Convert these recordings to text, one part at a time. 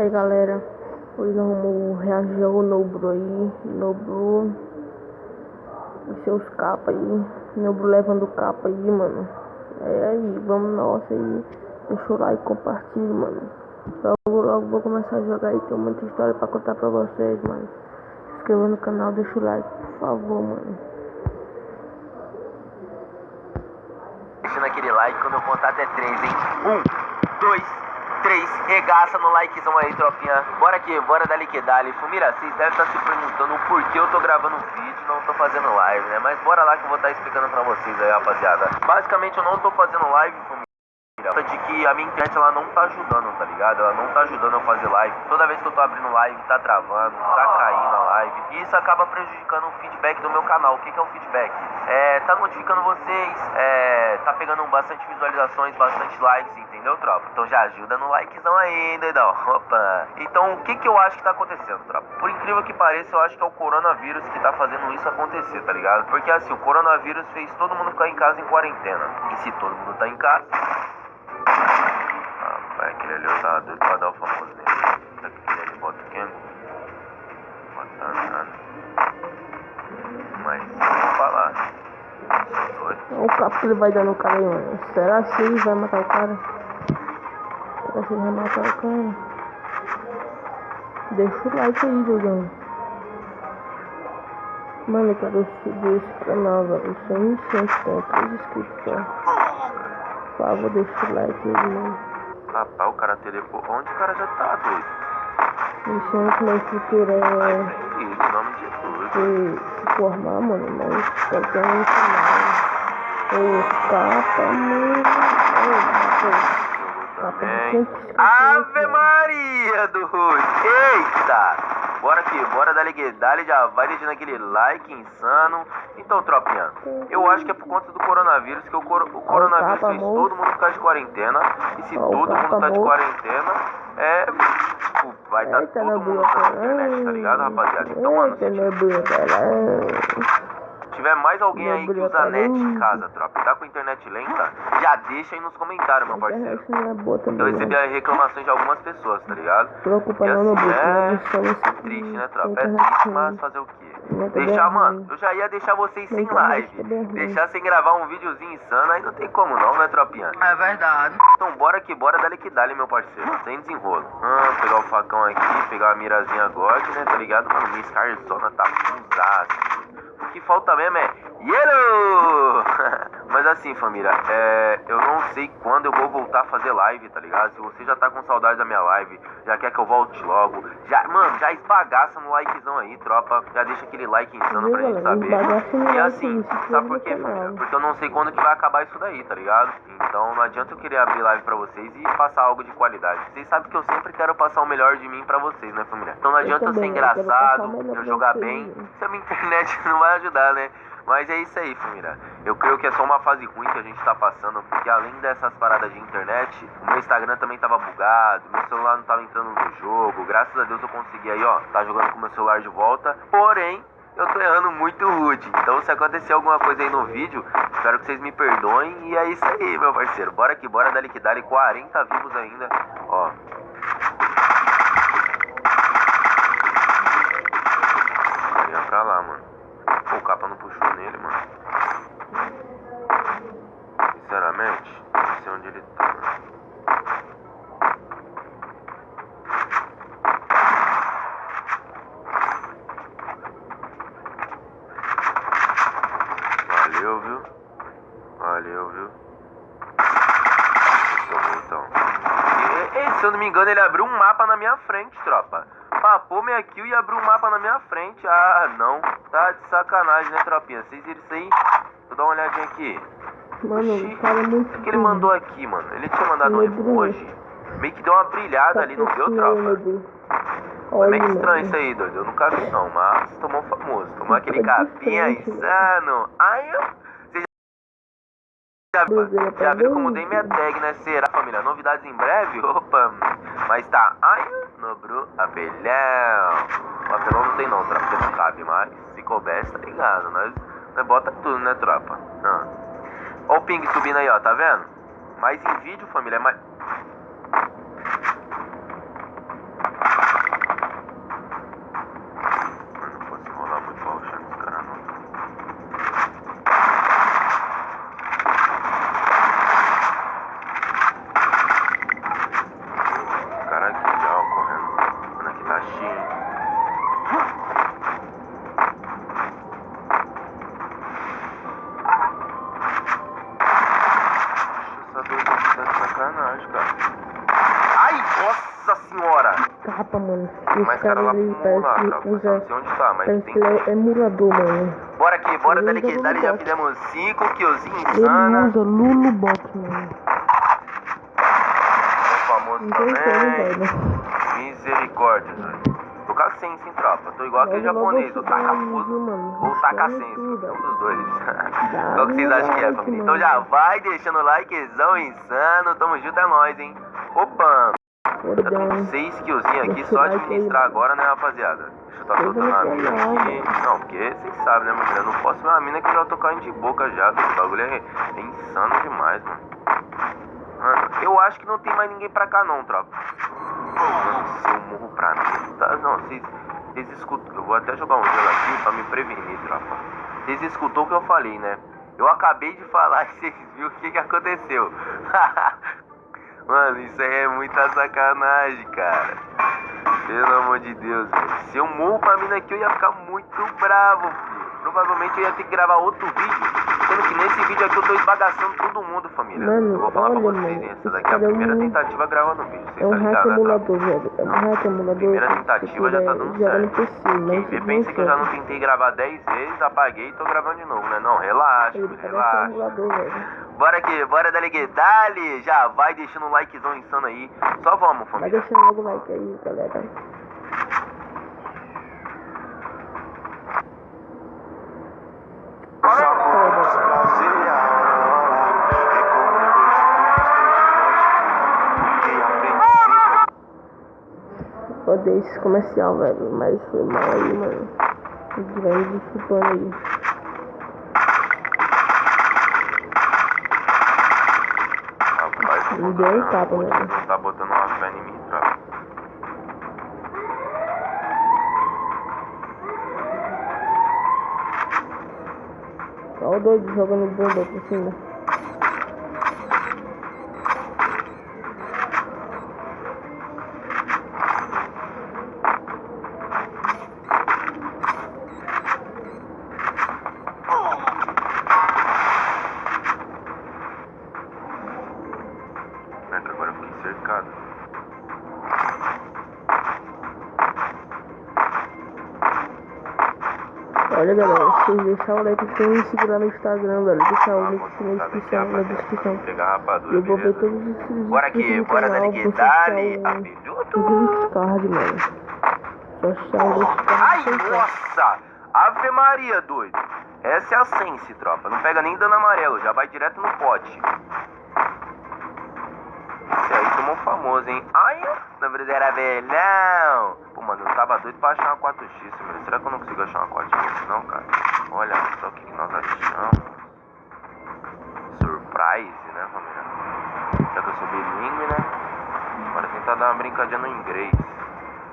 aí, galera, hoje nós vamos reagir ao Nobru aí. Nobru e seus capas aí. Nobru levando capa aí, mano. É aí, vamos nossa aí. Deixa o like, compartilha, mano. Logo vou começar a jogar aí. Tem muita história pra contar pra vocês, mano. Se inscreva no canal, deixa o like, por favor, mano. Deixando aquele like quando eu contar até 3, hein? 1, 2, 3, regaça no likezão aí, tropinha. Bora aqui, bora dali que dali. Fumira, vocês devem estar se perguntando o porquê eu tô gravando vídeo e não tô fazendo live, né? Mas bora lá que eu vou estar explicando pra vocês aí, rapaziada. Basicamente eu não tô fazendo live, Fumira, de que a minha internet ela não tá ajudando, tá ligado? Ela não tá ajudando eu fazer live. Toda vez que eu tô abrindo live, tá travando, tá caindo a live. E isso acaba prejudicando o feedback do meu canal. O que é o feedback? Tá notificando vocês, tá pegando bastante visualizações, bastante likes, entendeu, tropa? Então já ajuda no likezão aí, doidão. Opa! Então o que eu acho que tá acontecendo, tropa? Por incrível que pareça, eu acho que é o coronavírus que tá fazendo isso acontecer, tá ligado? Porque assim, o coronavírus fez todo mundo ficar em casa em quarentena. E se todo mundo tá em casa... Rapaz, aquele ali eu tava doido pra dar o famoso nele. Aquele ali bota o quê? Bota nada. Mas vou falar. O capa que ele vai dar no cara aí, mano. Será que ele vai matar o cara? Será que ele vai matar o cara? Deixa o like aí, doidão. Mano, eu quero subir esse canal, velho. Só insiste, tem 3 inscritos só. Por favor, deixa o like aí, mano. Rapaz, o cara teleportou. Onde o cara já tá, doido? Mexendo com a estrutura Isso, em nome de tudo. se formar, mano, mas tá tendo um canal. Ô, capa, mano. Capa de 100 inscritos. Ave Maria, doido. Eita! Bora aqui, bora dali, já vai deixando aquele like insano. Então, tropinha, eu acho que é por conta do coronavírus, que o coronavírus fez todo mundo ficar de quarentena. E se todo mundo tá de quarentena, vai estar todo mundo na internet, tá ligado, rapaziada? Então, mano, se tiver mais alguém aí que usa net em casa, tropa, e tá com internet lenta, já deixa aí nos comentários, meu parceiro. Eu recebi reclamações de algumas pessoas, tá ligado? E assim, é triste, né, tropa? É triste, mas fazer o quê? Deixar, mano, eu já ia deixar vocês sem live, deixar sem gravar um videozinho insano, aí não tem como não, né, tropinha? É verdade. Então bora aqui, bora dali que dali, meu parceiro, sem desenrolo. Pegar o facão aqui, pegar a mirazinha God, né, tá ligado? Mano, minha Scarzona tá fusada. O que falta mesmo é Yellow! Mas assim, família, eu não sei quando eu vou voltar a fazer live, tá ligado? Se você já tá com saudade da minha live, já quer que eu volte logo, mano, já esbagaça no likezão aí, tropa. Já deixa aquele like insano pra gente saber. E assim, sabe por quê, família? Porque eu não sei quando que vai acabar isso daí, tá ligado? Então não adianta eu querer abrir live pra vocês e passar algo de qualidade. Vocês sabem que eu sempre quero passar o melhor de mim pra vocês, né, família? Então não adianta eu ser engraçado, eu jogar bem, se a minha internet não vai ajudar, né? Mas é isso aí, família. Eu creio que é só uma fase ruim que a gente tá passando, porque além dessas paradas de internet, o meu Instagram também tava bugado, meu celular não tava entrando no jogo. Graças a Deus eu consegui aí, ó, tá jogando com o meu celular de volta. Porém, eu tô errando muito rude. Então se acontecer alguma coisa aí no vídeo, espero que vocês me perdoem. E é isso aí, meu parceiro. Bora aqui, bora dali que dali, 40 vivos ainda, ó. Carinha pra lá, mano. Pô, o capa não puxou nele, mano. Sinceramente, não sei onde ele tá, mano. Valeu, viu? Valeu, viu? Então. E, se eu não me engano, ele abriu um mapa na minha frente, tropa. Papou minha kill e abriu um mapa na minha frente. Ah, não. Tá de sacanagem, né, tropinha? Vocês viram isso aí? Deixa eu dar uma olhadinha aqui. Mano, o cara é muito... O que ele mandou aqui, mano? Ele tinha mandado um emoji. Meio que deu uma brilhada ali, não deu, tropa? Foi meio estranho isso aí, doido. Eu nunca vi não, mas tomou famoso. Tomou aquele capinha insano. Ai, já viram como dei minha tag, né? Será, família? Novidades em breve? Opa! Mas tá. Ai, Nobru, abelhão. O apelão não tem não, tropa, porque não cabe, mas se coubesse, tá ligado? Nós bota tudo, né, tropa? Ó o ping subindo aí, ó, tá vendo? Mas em vídeo, família, é mais... capa, mano. Tem Esse mais cara lá pro ali mundo lá, parece tropa. que Eu usa... não sei onde tá, mas Parece tem que ele é emulador, mano. Bora aqui, bora Ele dali usa que dali, já Lulubot. fizemos 5 killzinho Ele insana. usa Lulubot, mano. O famoso Não tem como, também. velho. Misericórdia, velho. Tô com a sense, hein, tropa. Tô igual aquele Logo, japonês. logo Ou taca você vai, viu, fogo, mano? ou taca a Chama sense. tudo, Um dos dois. Dá Qual que vocês acham que é, like, família? mano. Então já vai deixando o likezão insano. Tamo junto, é nóis, hein. Opa! Já tô com 6 killzinhos aqui, Deixa só o like administrar aí, agora, né, rapaziada? Deixa eu tá Deixa soltando a no mina canal, aqui. mano. Não, porque vocês sabem, né, meu filho? Eu não posso ver uma mina que eu já tô caindo de boca já. Esse bagulho é insano demais, mano. Mano, eu acho que não tem mais ninguém pra cá não, tropa. Mano, se eu morro pra mim, tá? Não, vocês escutam. Eu vou até jogar um gelo aqui pra me prevenir, tropa. Vocês escutou o que eu falei, né? Eu acabei de falar e vocês viram o que aconteceu. Mano, isso aí é muita sacanagem, cara. Pelo amor de Deus, velho. Se eu morro pra mina aqui, eu ia ficar muito bravo, filho. Provavelmente eu ia ter que gravar outro vídeo. Sendo que nesse vídeo aqui eu tô esbagaçando todo mundo, família. Mano, Eu vou falar pra olha, vocês, mano, hein. Essa esse daqui é a cara é primeira um- tentativa gravando o vídeo. É Vocês um tá hack ligado, né, tropa? emulador, velho. É um hack emulador. Primeira Se tentativa já tá puder, dando joga no certo. PC, mas Quem vê pensa que eu já não tentei gravar 10 vezes, apaguei e tô gravando de novo, né? Não, relaxa, Ele filho, parece um relaxa. emulador, velho. Bora aqui, bora dali que dali. Já vai deixando um likezão insano aí. Só vamos, Vai família. deixando logo o like aí, galera. Odeio esse comercial, velho. Mas foi mal aí, mano. Vai me desculpando aí. Rapaz, Me deu um tapa, você velho. não tá botando uma fé em mim, tropa. Olha o doido jogando bomba por cima. É que agora eu fiquei cercado. Olha, galera, se vocês deixarem o like, tem me seguir no Instagram, velho. Deixar o link Vou aqui na botar daqui, descrição, na rapaziada, pra descrição. não pegar rapadura, Eu vou ver beleza? todos esses vídeos Bora aqui, no bora canal, dali que vou dali. sortear Abelhudo. um card, mano. Só achar um card. Ai, nossa! Ave Maria, doido. Essa é a sense, tropa. Não pega nem dano amarelo, já vai direto no pote. Esse aí tomou famoso, hein? Ai, na verdade era velhão. Pô, mano, eu tava doido pra achar uma 4x, meu. Será que eu não consigo achar uma 4x, não, cara? Olha só o que nós achamos. Surprise, né, família? Já que eu sou bilíngue, né? Bora tentar dar uma brincadinha no inglês.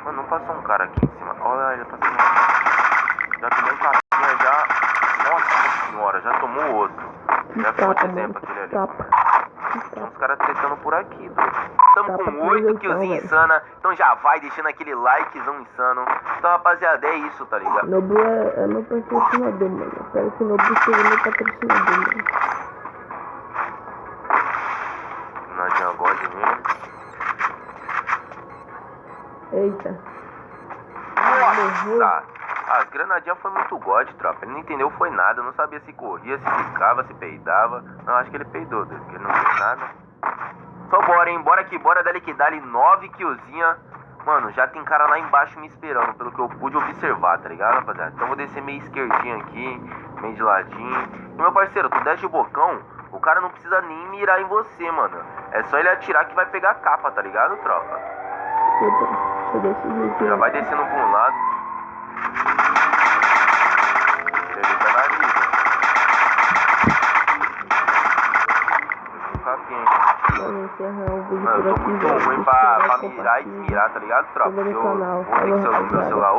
Mano, não passou um cara aqui em cima. Olha, ele passou um... Já tomou um capinha já. Nossa senhora, já tomou outro. Já foi outro exemplo aquele ali. Tinha uns caras tretando por aqui, doido. Tamo com 8 killzinhos insana. Então já vai deixando aquele likezão insano. Então, rapaziada, é isso, tá ligado? Noblu é meu patrocinador, mano. Eu quero que o Noblu seja meu patrocinador, mano. Nadinha God mesmo. Eita. Nossa! As granadinhas foi muito God, tropa. Ele não entendeu, foi nada. Não sabia se corria, se ficava, se peidava. Eu acho que ele peidou, doido, porque ele não fez nada. Só bora, hein? Bora aqui, bora dali que dali. 9 killzinha. Mano, já tem cara lá embaixo me esperando, pelo que eu pude observar, tá ligado, rapaziada? Então eu vou descer meio esquerdinho aqui, meio de ladinho. E meu parceiro, tu desce de bocão, o cara não precisa nem mirar em você, mano. É só ele atirar que vai pegar a capa, tá ligado, tropa? Deixa eu desse jeito. Já vai descendo pra um lado. Ele tá na vida. Um capinha aqui. Vamos encerrar o vídeo Mano, por eu tô aqui, muito velho. ruim Deixa o pra like, mirar e desmirar, tá ligado, tropa? inscreva no Eu canal. vou ter que Falou, ser o meu rapaziada. celular